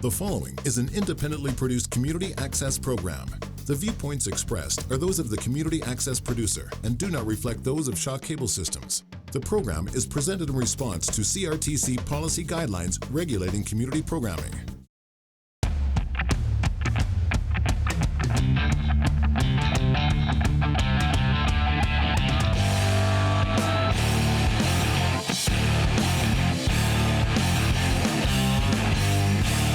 The following is an independently produced community access program. The viewpoints expressed are those of the community access producer and do not reflect those of Shaw Cable Systems. The program is presented in response to CRTC policy guidelines regulating community programming.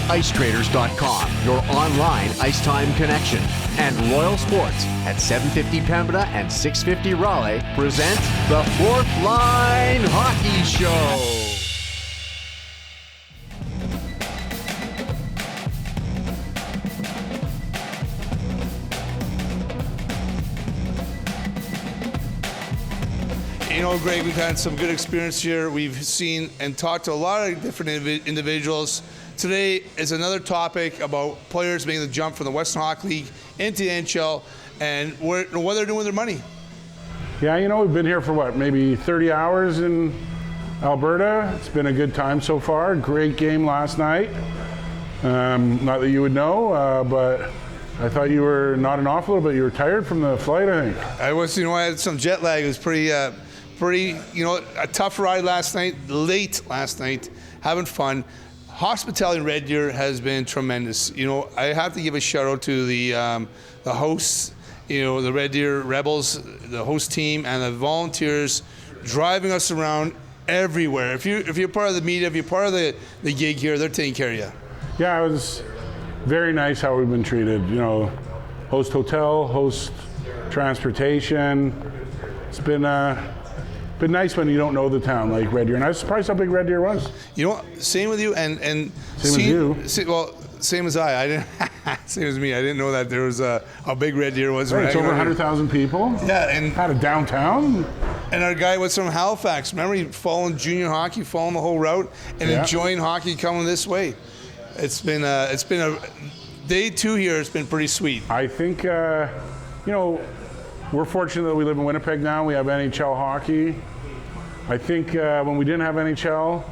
IceTraders.com, your online ice time connection, and Royal Sports at 750 Pembina and 650 Raleigh present the Fourth Line Hockey Show. You know, Greg, we've had some good experience here. We've seen and talked to a lot of different individuals. Today is another topic about players making the jump from the Western Hockey League into the NHL and what they're doing with their money. Yeah, you know, we've been here for what, maybe 30 hours in Alberta. It's been a good time so far. Great game last night. Not that you would know, but I thought you were nodding off a little bit. You were tired from the flight, I think. I was, I had some jet lag. It was pretty, a tough ride last night, late last night, having fun. Hospitality in Red Deer has been tremendous. I have to give a shout out to the hosts, the Red Deer Rebels, the host team, and the volunteers driving us around everywhere. If you're part of the media, if you're part of the gig here, they're taking care of you. Yeah, it was very nice how we've been treated. Host hotel, host transportation. It's been nice when you don't know the town like Red Deer, and I was surprised how big Red Deer was. Same with you, and same as you. Well, same as I didn't. Same as me. I didn't know that there was how big Red Deer was. Right, it's over 100,000 people. Yeah, and out of downtown. And our guy was from Halifax. Remember, he following junior hockey, following the whole route, and enjoying hockey coming this way. It's been a day two here. It's been pretty sweet. I think we're fortunate that we live in Winnipeg now. We have NHL hockey. I think when we didn't have NHL,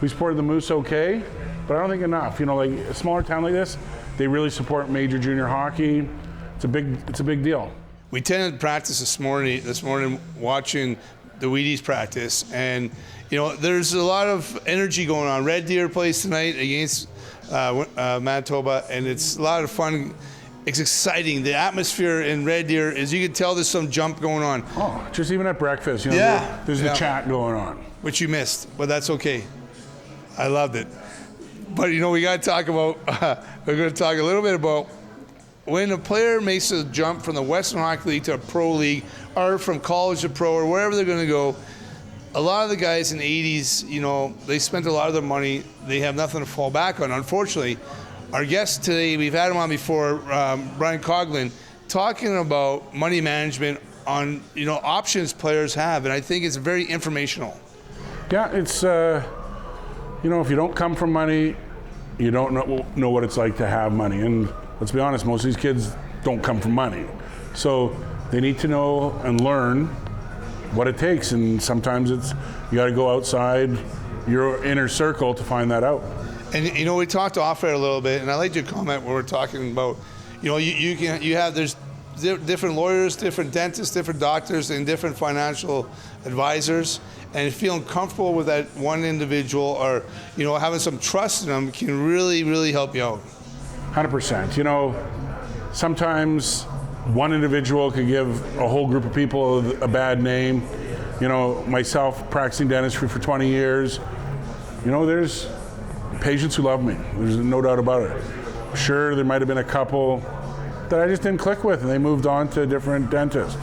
we supported the Moose okay, but I don't think enough. Like a smaller town like this, they really support major junior hockey. It's a big deal. We attended practice this morning watching the Wheaties practice, and there's a lot of energy going on. Red Deer plays tonight against Manitoba, and it's a lot of fun. It's exciting. The atmosphere in Red Deer, as you can tell, there's some jump going on. Oh, just even at breakfast, there's the chat going on. Which you missed, but that's okay. I loved it. But we got to talk about, we're going to talk a little bit about when a player makes a jump from the Western Hockey League to a pro league, or from college to pro, or wherever they're going to go. A lot of the guys in the 80s, they spent a lot of their money. They have nothing to fall back on, unfortunately. Our guest today, we've had him on before, Brian Coughlin, talking about money management on options players have, and I think it's very informational. Yeah, it's if you don't come from money, you don't know what it's like to have money. And let's be honest, most of these kids don't come from money, so they need to know and learn what it takes. And sometimes you got to go outside your inner circle to find that out. And we talked off air a little bit, and I liked your comment where we're talking about, there's different lawyers, different dentists, different doctors, and different financial advisors, and feeling comfortable with that one individual, or having some trust in them, can really, really help you out. 100%. Sometimes one individual could give a whole group of people a bad name. Myself practicing dentistry for 20 years, there's patients who love me. There's no doubt about it. Sure, there might have been a couple that I just didn't click with, and they moved on to a different dentist.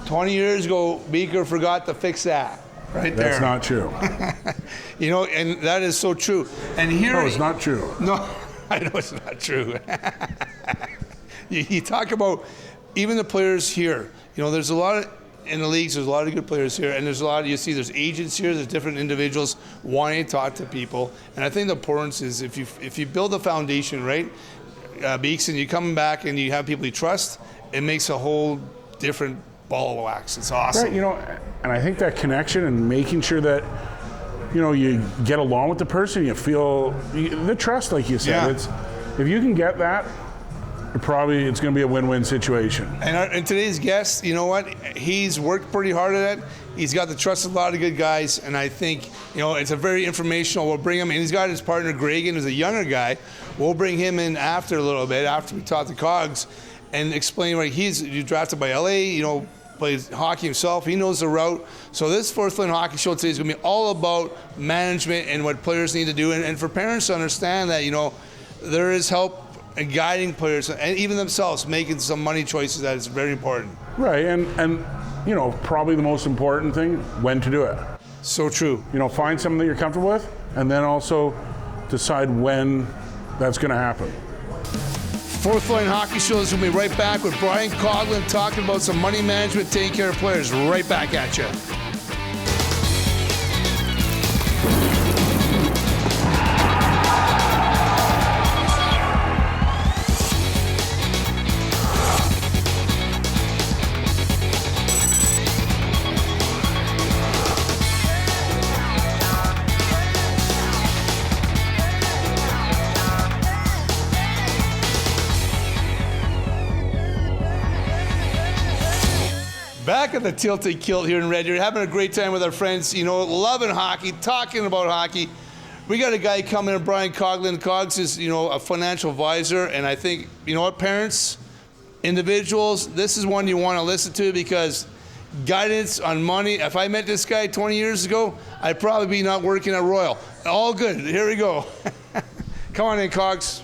20 years ago, Beaker forgot to fix that. Right there. That's not true. And that is so true. And here, no, it's not true. No, I know it's not true. You talk about even the players here. There's a lot of, in the leagues, there's a lot of good players here, and there's a lot, there's agents here, there's different individuals wanting to talk to people. And I think the importance is if you build a foundation, right, Beaks, and you come back and you have people you trust, it makes a whole different ball of wax. It's awesome. Right, and I think that connection and making sure that you get along with the person, you feel the trust, like you said. If you can get that, it's going to be a win-win situation. And today's guest, you know what? He's worked pretty hard at it. He's got the trust of a lot of good guys, and I think, it's a very informational. We'll bring him, and he's got his partner, Gregan, who's a younger guy. We'll bring him in after a little bit, after we talk to Cogs, and explain, he's drafted by LA, plays hockey himself. He knows the route. So this Fourth Line Hockey Show today is going to be all about management and what players need to do, and for parents to understand that, there is help in guiding players and even themselves making some money choices that is very important. Right, and probably the most important thing, when to do it. So true. Find something that you're comfortable with, and then also decide when that's going to happen. Fourth Line Hockey Show is going to be right back with Brian Coughlin talking about some money management, taking care of players. Right back at you. Back at the Tilted Kilt here in Red Deer, having a great time with our friends, loving hockey, talking about hockey. We got a guy coming in, Brian Coughlin. Cogs is, a financial advisor, and I think, parents, individuals, this is one you want to listen to because guidance on money. If I met this guy 20 years ago, I'd probably be not working at Royal. All good. Here we go. Come on in, Cogs.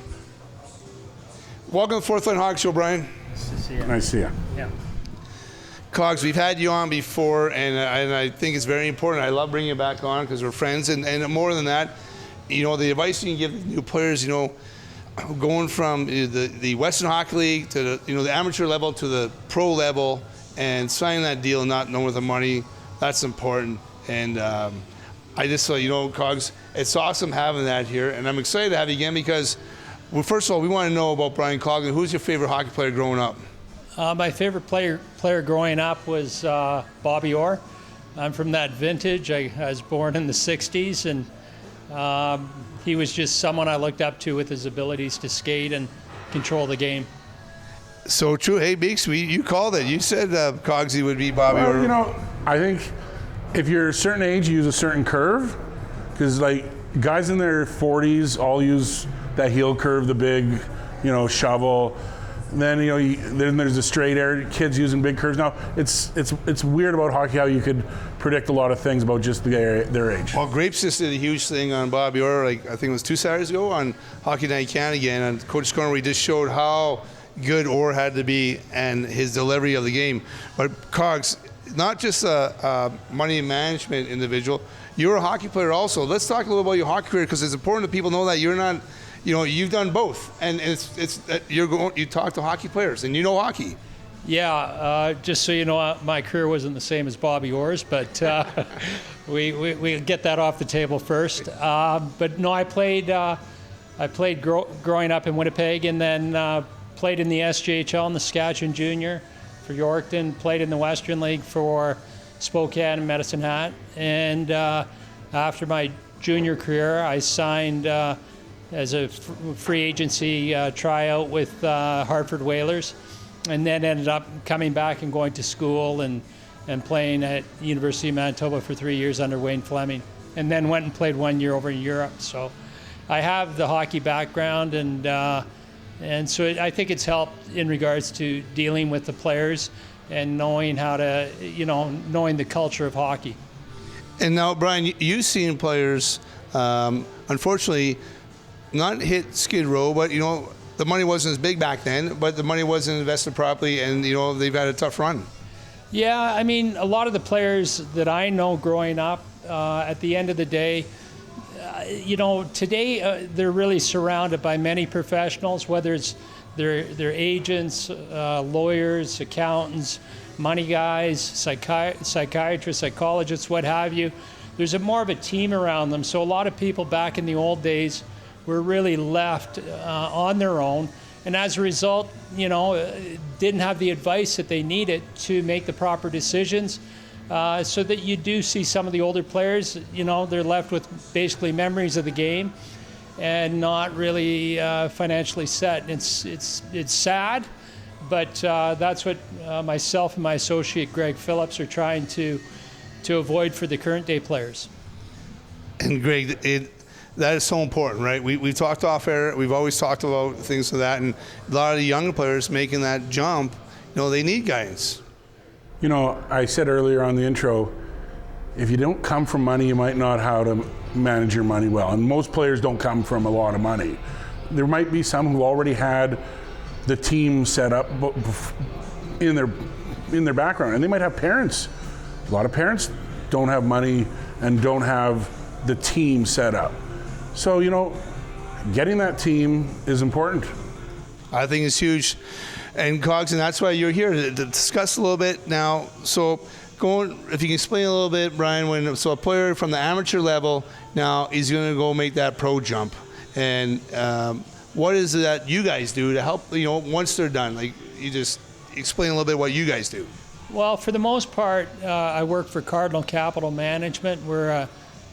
Welcome to the Fourth Line Hockey Show, Brian. Nice to see you. Nice to see you. Yeah. Cogs, we've had you on before, and I think it's very important. I love bringing you back on because we're friends, and more than that, the advice you can give new players, going from the Western Hockey League to the amateur level to the pro level, and signing that deal and not knowing the money, that's important. And I just thought, Cogs, it's awesome having that here, and I'm excited to have you again because, well, first of all, we want to know about Brian Coughlin. Who's your favorite hockey player growing up? My favorite player growing up was Bobby Orr. I'm from that vintage. I was born in the 60s, and he was just someone I looked up to with his abilities to skate and control the game. So true. Hey, Beeks, you called it. You said Cogsy would be Bobby Orr. Well, I think if you're a certain age, you use a certain curve, because guys in their 40s all use that heel curve, the big, shovel. And then then there's the straight air. Kids using big curves. Now it's weird about hockey how you could predict a lot of things about just their age. Well, Grapes just did a huge thing on Bobby Orr. I think it was 2 Saturdays ago on Hockey Night Canada again. And Coach Corner, we just showed how good Orr had to be and his delivery of the game. But Cogs, not just a money management individual. You're a hockey player also. Let's talk a little about your hockey career because it's important that people know that you're not. You've done both, and you talk to hockey players, and you know hockey. Yeah, just so you know, my career wasn't the same as Bobby Orr's, but we get that off the table first. But no, I played growing up in Winnipeg, and then played in the SJHL in the Saskatchewan Junior for Yorkton. Played in the Western League for Spokane and Medicine Hat, and after my junior career, I signed. As a free agency tryout with Hartford Whalers, and then ended up coming back and going to school and playing at University of Manitoba for 3 years under Wayne Fleming, and then went and played 1 year over in Europe. So I have the hockey background, and so I think it's helped in regards to dealing with the players and knowing how to, knowing the culture of hockey. And now, Brian, you've seen players, unfortunately, not hit Skid Row, but the money wasn't as big back then, but the money wasn't invested properly, and they've had a tough run. Yeah, I mean, a lot of the players that I know growing up, at the end of the day, today they're really surrounded by many professionals, whether it's their agents, lawyers, accountants, money guys, psychiatrists, psychologists, what have you. There's more of a team around them. So a lot of people back in the old days were really left on their own, and as a result, didn't have the advice that they needed to make the proper decisions. so that you do see some of the older players, they're left with basically memories of the game and not really financially set. And it's sad, but that's what myself and my associate Greg Phillips are trying to avoid for the current day players. And Greg, that is so important, right? We've talked off air. We've always talked about things like that, and a lot of the young players making that jump, they need guidance. I said earlier on the intro, if you don't come from money, you might not how to manage your money well. And most players don't come from a lot of money. There might be some who already had the team set up in their background, and they might have parents. A lot of parents don't have money and don't have the team set up. So, getting that team is important. I think it's huge. And Cogs, and that's why you're here to discuss a little bit now. So, if you can explain a little bit, Brian, so a player from the amateur level now is going to go make that pro jump, and what is it that you guys do to help? Once they're done, like you just explain a little bit what you guys do. Well, for the most part, I work for Cardinal Capital Management. We're a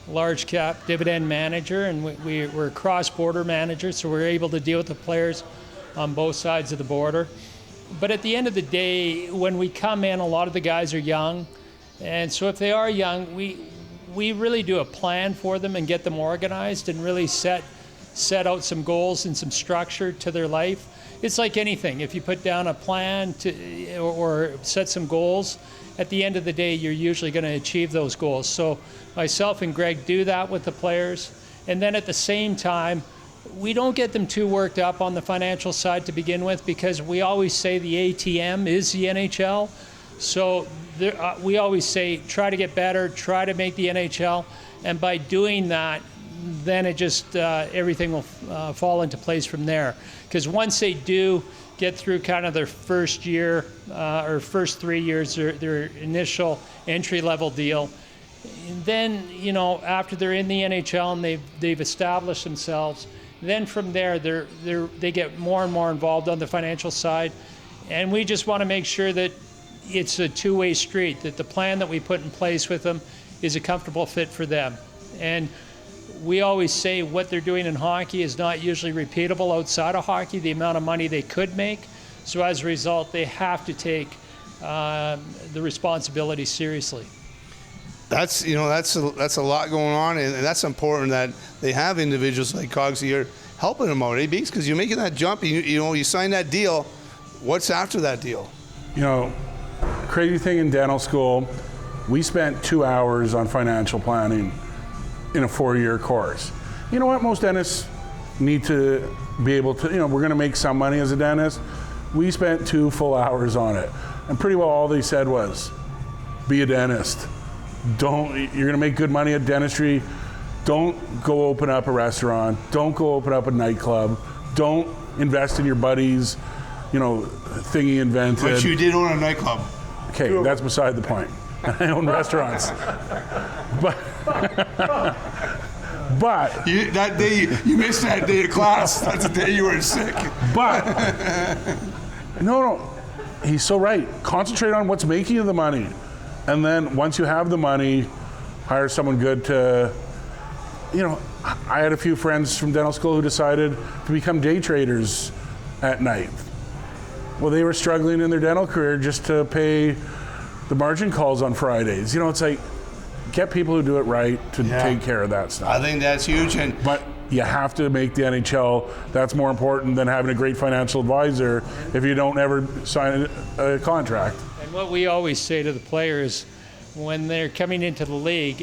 large cap dividend manager, and we're cross-border managers, so we're able to deal with the players on both sides of the border. But at the end of the day, when we come in, a lot of the guys are young, and so if they are young, we really do a plan for them and get them organized and really set out some goals and some structure to their life. It's like anything. If you put down a plan or set some goals, at the end of the day, you're usually going to achieve those goals. So myself and Greg do that with the players. And then at the same time, we don't get them too worked up on the financial side to begin with, because we always say the ATM is the NHL. So we always say, try to get better, try to make the NHL. And by doing that, then it just, everything will fall into place from there. Because once they do get through kind of their first year or first 3 years, their initial entry-level deal, and then, after they're in the NHL and they've established themselves, then from there, they get more and more involved on the financial side. And we just want to make sure that it's a two-way street, that the plan that we put in place with them is a comfortable fit for them. And we always say what they're doing in hockey is not usually repeatable outside of hockey, the amount of money they could make. So as a result, they have to take the responsibility seriously. That's a lot going on, and that's important that they have individuals like Cogs here helping them out, because you're making that jump. You sign that deal. What's after that deal? Crazy thing in dental school, we spent 2 hours on financial planning in a 4-year course. You know what? Most dentists need to be able to. We're going to make some money as a dentist. We spent 2 full hours on it, and pretty well all they said was, "Be a dentist. You're going to make good money at dentistry. Don't go open up a restaurant. Don't go open up a nightclub. Don't invest in your buddies, thing he invented." But you did own a nightclub. Okay, that's beside the point. I own restaurants. But that day you missed that day of class. That's the day you were sick. But no, he's so right. Concentrate on what's making you the money. And then once you have the money, hire someone good to, I had a few friends from dental school who decided to become day traders at night. Well, they were struggling in their dental career just to pay the margin calls on Fridays. It's like, get people who do it right to take care of that stuff. I think that's huge. But you have to make the NHL. That's more important than having a great financial advisor if you don't ever sign a contract. And what we always say to the players when they're coming into the league,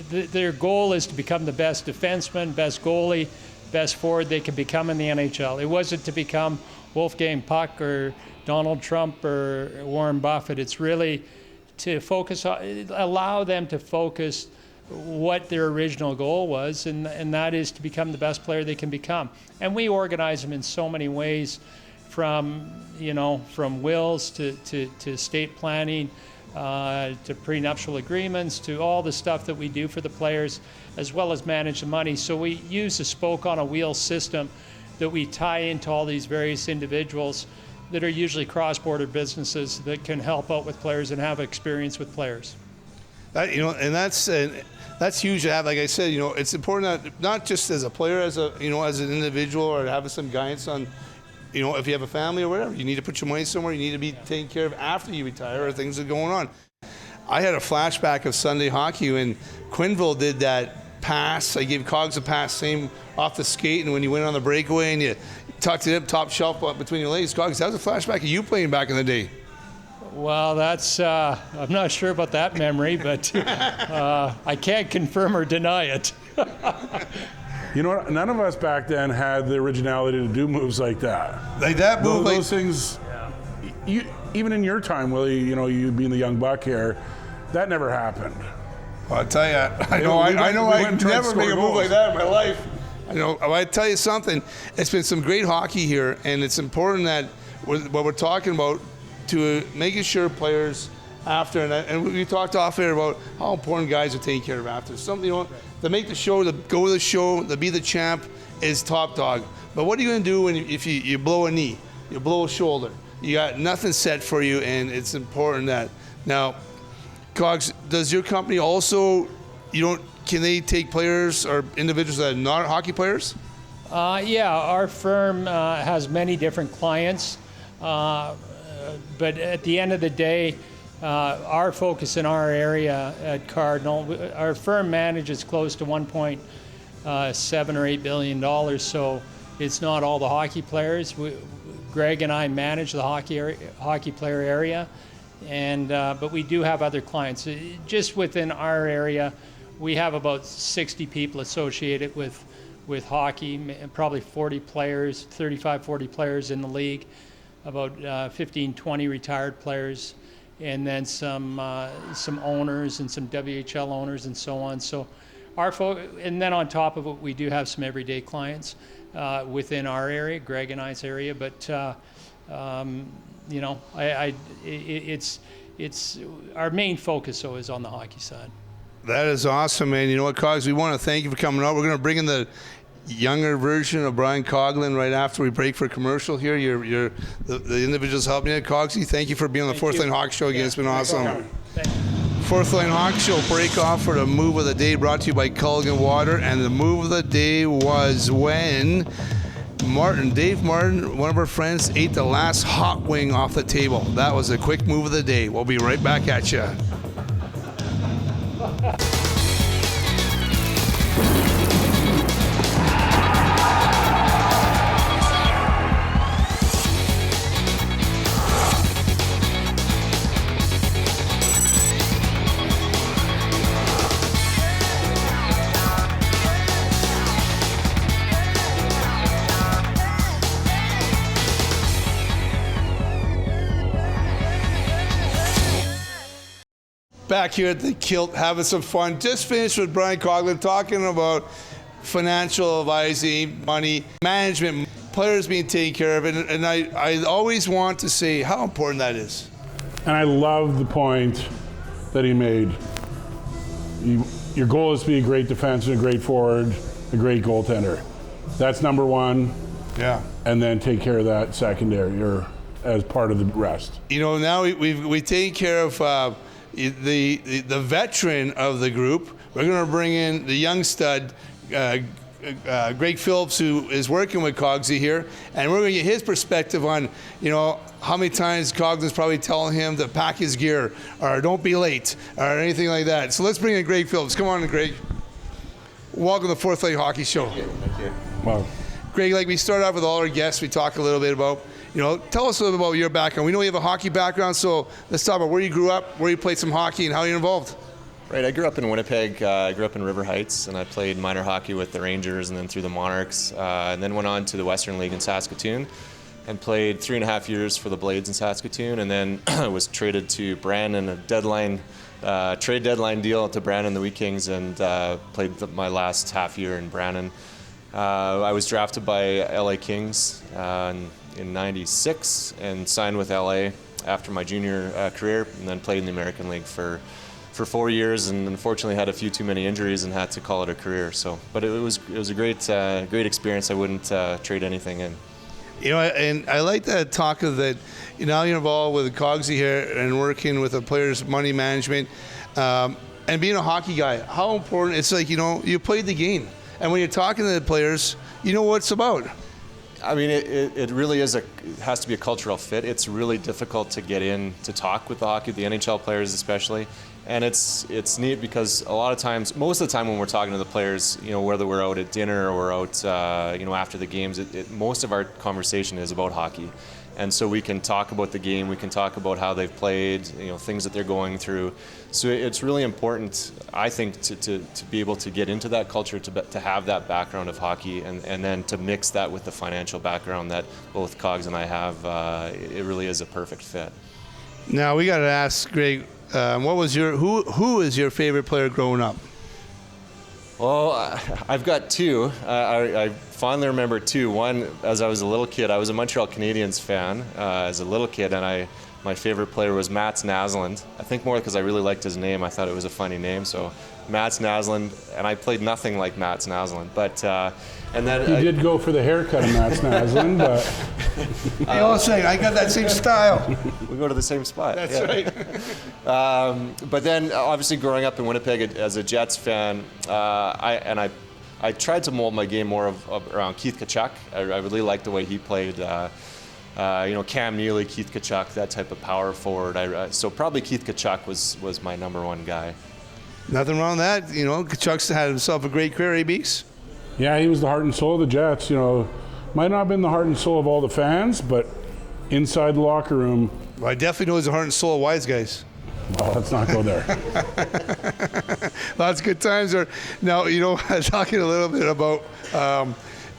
their goal is to become the best defenseman, best goalie, best forward they can become in the NHL. It wasn't to become Wolfgang Puck or Donald Trump or Warren Buffett. It's really to focus on, allow them to focus what their original goal was, and that is to become the best player they can become. And we organize them in so many ways, from wills to estate planning, to prenuptial agreements, to all the stuff that we do for the players, as well as manage the money. So we use a spoke on a wheel system that we tie into all these various individuals that are usually cross-border businesses that can help out with players and have experience with players. That's huge to have. Like I said, it's important that not just as a player, as an individual, or having some guidance on, if you have a family or whatever, you need to put your money somewhere. You need to be taken care of after you retire, or things are going on. I had a flashback of Sunday hockey when Quinville did that pass. I gave Cogs a pass, same off the skate, and when you went on the breakaway and you tucked it up top shelf between your legs, Cogs, that was a flashback of you playing back in the day. Well, that's, I'm not sure about that memory, but I can't confirm or deny it. You know what? None of us back then had the originality to do moves like that. Like that move, those things. Even in your time, Willie, you being the young buck here, that never happened. Well, I'll tell you, I never make a move like that in my life. I tell you something. It's been some great hockey here, and it's important that what we're talking about, to making sure players after, and we talked off air about how important guys are taken care of after. Something, to make the show, to go to the show, to be the champ is top dog. But what are you going to do if you blow a knee, you blow a shoulder? You got nothing set for you, and it's important that. Now, Cogs, does your company also, can they take players or individuals that are not hockey players? Yeah, our firm has many different clients, but at the end of the day, our focus in our area at Cardinal, our firm manages close to $1.7 or $8 billion, so it's not all the hockey players. Greg and I manage the hockey player area, but we do have other clients. Just within our area, we have about 60 people associated with hockey, probably 40 players, 35, 40 players in the league, about 15, 20 retired players, and then some owners and some WHL owners and so on. So and then on top of it, we do have some everyday clients within our area, Greg and I's area, but it's our main focus though is on the hockey side. That is awesome, man. You know what, Cogs, we want to thank you for coming out. We're going to bring in the younger version of Brian Coughlin right after we break for a commercial here. You're the individuals helping you. Cogsy, thank you for being on the Fourth Line Hockey Show again. It's been awesome. Fourth Line Hockey Show break off for the move of the day, brought to you by Culligan Water. And the move of the day was when Dave Martin, one of our friends, ate the last hot wing off the table. That was a quick move of the day. We'll be right back at you. Back here at the Kilt, having some fun. Just finished with Brian Coughlin talking about financial advising, money management, players being taken care of, and I always want to say how important that is. And I love the point that he made. Your goal is to be a great defenseman, a great forward, a great goaltender. That's number one. Yeah. And then take care of that secondary or as part of the rest. Now we take care of the veteran of the group. We're going to bring in the young stud, Greg Phillips, who is working with Cogsy here, and we're going to get his perspective on, how many times Coughlin's probably telling him to pack his gear or don't be late or anything like that. So let's bring in Greg Phillips. Come on in, Greg. Welcome to the Fourth Line Hockey Show. Thank you. Wow. Greg, like we start off with all our guests, we talk a little bit about, tell us a little bit about your background. We know you have a hockey background, so let's talk about where you grew up, where you played some hockey, and how you're involved. Right, I grew up in Winnipeg. I grew up in River Heights, and I played minor hockey with the Rangers and then through the Monarchs, and then went on to the Western League in Saskatoon and played 3.5 years for the Blades in Saskatoon, and then was traded to Brandon, trade deadline deal to Brandon, the Wheat Kings, and played my last half year in Brandon. I was drafted by LA Kings in '96 and signed with LA after my junior career, and then played in the American League for 4 years, and unfortunately had a few too many injuries and had to call it a career. But it was a great experience. I wouldn't trade anything in. And I like that talk of that. Now you're involved with Cogsy here and working with the players' money management. And being a hockey guy, how important, it's like, you played the game. And when you're talking to the players, you know what it's about. I mean, it really is has to be a cultural fit. It's really difficult to get in to talk with the NHL players especially. And it's neat because a lot of times, most of the time when we're talking to the players, whether we're out at dinner or out, after the games, most of our conversation is about hockey. And so we can talk about the game, we can talk about how they've played, things that they're going through. So it's really important, I think, to be able to get into that culture, to have that background of hockey, and then to mix that with the financial background that both Cogs and I have. It really is a perfect fit. Now we got to ask Greg, who is your favorite player growing up? Well, I've got two. I fondly remember two. One, as I was a little kid, I was a Montreal Canadiens fan as a little kid, and my favorite player was Mats Naslund. I think more because I really liked his name. I thought it was a funny name. So Mats Naslund, and I played nothing like Mats Naslund. But and then you did go for the haircut of Mats Naslund, but I all say I got that same style. We go to the same spot. That's right. But then, obviously, growing up in Winnipeg as a Jets fan, I tried to mold my game more around Keith Tkachuk. I really liked the way he played. Cam Neely, Keith Tkachuk, that type of power forward. So probably Keith Tkachuk was my number one guy. Nothing wrong with that. Tkachuk's had himself a great career, Beeks. yeah, he was the heart and soul of the Jets. Might not have been the heart and soul of all the fans, but inside the locker room. Well, I definitely know he's the heart and soul of wise guys. Well, let's not go there. Lots of good times there. Now, talking a little bit about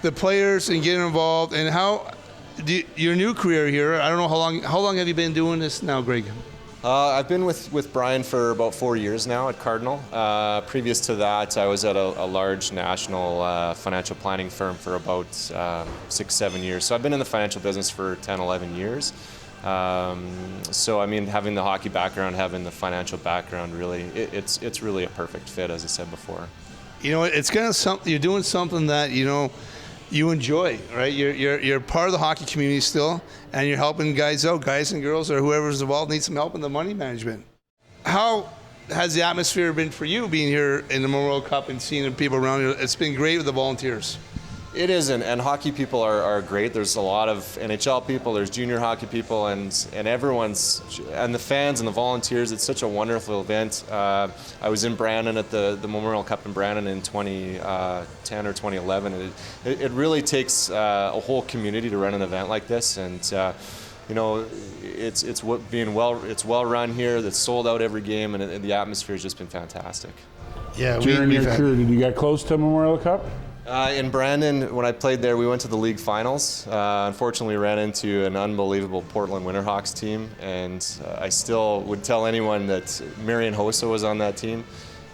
the players and getting involved and how your new career here. I don't know how long have you been doing this now, Greg? I've been with Brian for about 4 years now at Cardinal. Previous to that, I was at a large national financial planning firm for about 6-7 years. So I've been in the financial business for 10, 11 years. So I mean, having the hockey background, having the financial background, really, it's really a perfect fit, as I said before. It's kind of something you're doing, something that you enjoy, right? You're part of the hockey community still, and you're helping guys out, guys and girls, or whoever's involved needs some help in the money management. How has the atmosphere been for you being here in the Memorial Cup and seeing the people around you? It's been great with the volunteers. It is, and hockey people are great. There's a lot of NHL people, there's junior hockey people, and everyone's, and the fans and the volunteers. It's such a wonderful event. I was in Brandon at the Memorial Cup in Brandon in 2010 or 2011. It really takes a whole community to run an event like this, and it's well run here. It's sold out every game, and the atmosphere has just been fantastic. Yeah, During your career, did you get close to Memorial Cup? In Brandon, when I played there, we went to the league finals. Unfortunately, we ran into an unbelievable Portland Winterhawks team, and I still would tell anyone that Marian Hossa was on that team,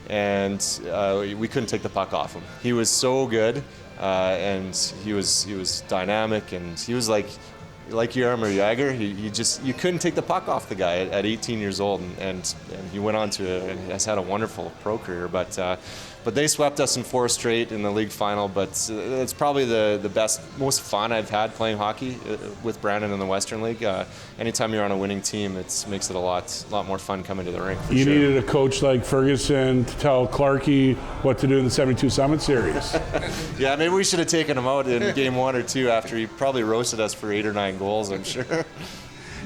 and we couldn't take the puck off him. He was so good, and he was dynamic, and he was like Jaromir Jagr. You couldn't take the puck off the guy at 18 years old, and he went on and has had a wonderful pro career, but they swept us in 4 straight in the league final. But it's probably the best, most fun I've had playing hockey with Brandon in the Western League. Anytime you're on a winning team, it makes it a lot more fun coming to the rink. You needed a coach like Ferguson to tell Clarkey what to do in the 72 Summit Series. Yeah, maybe we should have taken him out in game 1 or 2 after he probably roasted us for 8 or 9 goals, I'm sure.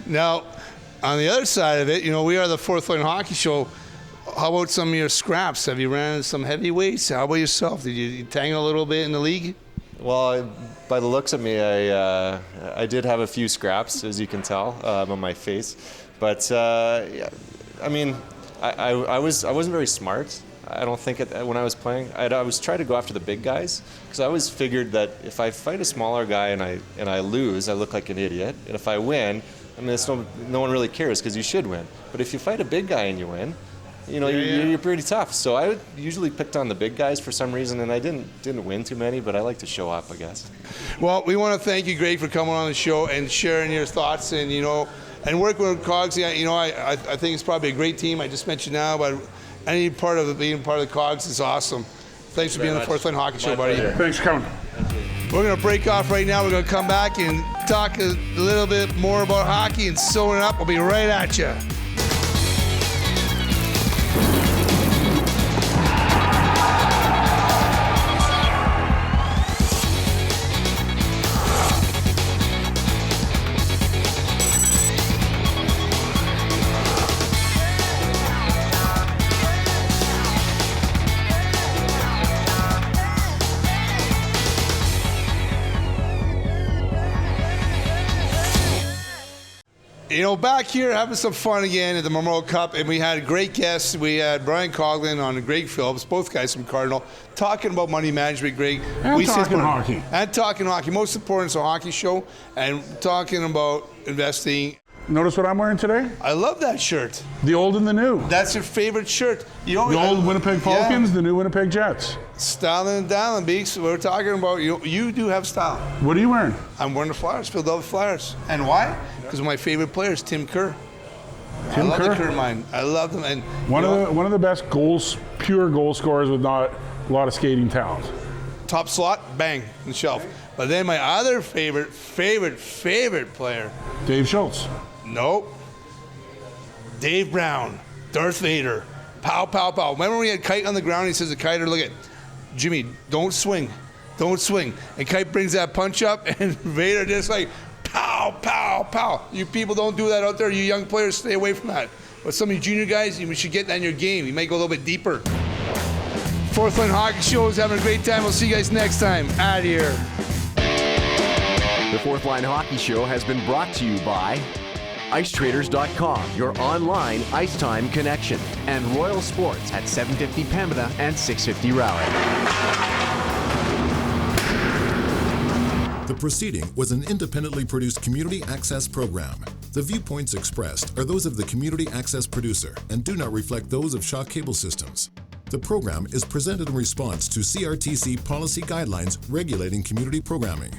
Now, on the other side of it, we are the Fourth Line Hockey Show. How about some of your scraps? Have you ran some heavyweights? How about yourself? Did you tangle a little bit in the league? Well, by the looks of me, I did have a few scraps, as you can tell, on my face. But yeah, I mean, I wasn't very smart. I don't think when I was playing. I was trying to go after the big guys, because I always figured that if I fight a smaller guy and I lose, I look like an idiot. And if I win, I mean, no one really cares, because you should win. But if you fight a big guy and you win, you're pretty tough. So I would usually picked on the big guys for some reason, and I didn't win too many, but I like to show up, I guess. Well, we want to thank you, Greg, for coming on the show and sharing your thoughts and and working with Cogs. I think it's probably a great team. I just mentioned now, but any part of being part of the Cogs is awesome. Thanks for being on the Fourth Line Hockey Show, buddy. Thanks for coming. We're going to break off right now. We're going to come back and talk a little bit more about hockey and sewing it up. We'll be right at you. back here having some fun again at the Memorial Cup, and we had great guests. We had Brian Coughlin on and Greg Phillips, both guys from Cardinal, talking about money management. Greg, And talking hockey. And talking hockey. Most important, it's a hockey show, and talking about investing. Notice what I'm wearing today? I love that shirt. The old and the new. That's your favorite shirt. The old Winnipeg Falcons, the new Winnipeg Jets. Style and Dallin, Beaks. We're talking about, you do have style. What are you wearing? I'm wearing the Flyers, Philadelphia Flyers. And why? Because my favorite player is Tim Kerr. I love the Kerr mine. I love them. And one of the best pure goal scorers with not a lot of skating talent. Top slot, bang, on the shelf. But then my other favorite player. Dave Schultz. Nope. Dave Brown, Darth Vader, pow, pow, pow. Remember when he had Kite on the ground? He says to Kiter, look at Jimmy, don't swing. And Kite brings that punch up, and Vader just like, pow, pow, pow. You people don't do that out there. You young players, stay away from that. But some of you junior guys, you should get that in your game. You might go a little bit deeper. Fourth Line Hockey Show is having a great time. We'll see you guys next time. Out of here. The Fourth Line Hockey Show has been brought to you by IceTraders.com, your online ice time connection, and Royal Sports at 750 Pembina and 650 Raleigh. The proceeding was an independently produced community access program. The viewpoints expressed are those of the community access producer and do not reflect those of Shaw Cable Systems. The program is presented in response to CRTC policy guidelines regulating community programming.